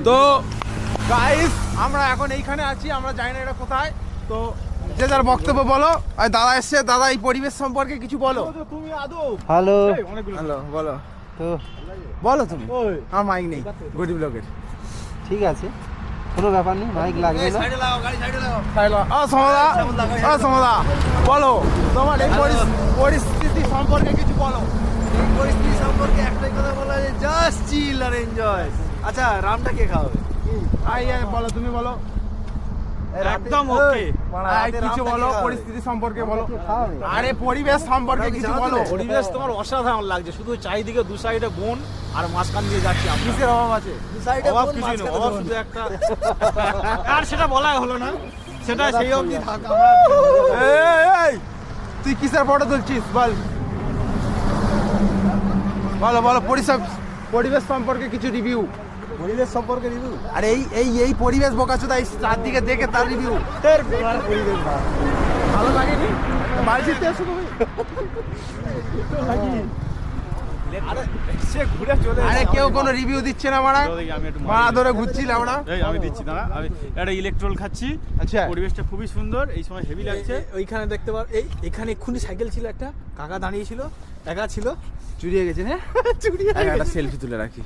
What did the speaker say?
তো গাইস আমরা এখন এইখানে আছি, আমরা জানি না এটা কোথায়। তো যে যার বক্তব্য বলো। আর দাদা এসছে, দাদা এই পরিবেশ সম্পর্কে কিছু বলো। তুমি আদৌ হ্যালো হ্যালো বলো, তো বলো তুমি। আমার মাইক নেই গরিব লোকের। ঠিক আছে, কোনো ব্যাপার নেই, মাইক লাগবে না। সমদা বলো তোমার এই পরিস্থিতি সম্পর্কে কিছু বলো। এই পরিস্থিতি সম্পর্কে একটাই কথা বলা যায়, জাস্ট চিল আর এনজয়। আচ্ছা, রামটা কে খাওয়াবে? বলো, তুমি বলো একদম ওকে। কিছু বলো পরিস্থিতি সম্পর্কে বলো। আরে পরিবেশ সম্পর্কে কিছু বলো। পরিবেশ তোমার অসাধারণ লাগছে, শুধু চারিদিকে দু সাইডে বন আর মাঝখান দিয়ে যাচ্ছি। কিসের অভাব আছে? অভাব কিছুই না, অভাব শুধু একটা। আর সেটা বলা হলো না, সেটা সেই অবধি থাক। এই, তুই কিসের ফটো তুলছিস বল। বলো বলো পরিবেশ সম্পর্কে কিছু রিভিউ। পরিবেশ সম্পর্কে রিভিউ? আরে এই পরিবেশ বোকাচোদা, এই চারদিকে দেখে তার রিভিউ। পরিবেশ ভালো লাগেনি? বাড়ি ফিরতে আসো তুমি? সে ঘুরে চলে। আরে কেউ কোনো রিভিউ দিচ্ছে না মারা, মারা ধরে ঘুরছিল আমরা। আমি দিচ্ছি দাঁড়া, আমি একটা ইলেকট্রল খাচ্ছি। আচ্ছা, পরিবেশটা খুবই সুন্দর, এই সময় হেভি লাগছে। ওইখানে দেখতে পার, এখানে এক্ষুনি সাইকেল ছিল, একটা কাকা দাঁড়িয়ে ছিল, একা ছিল, চুরিয়ে গেছে না? চুরিয়ে একটা সেলফি তুলে রাখি।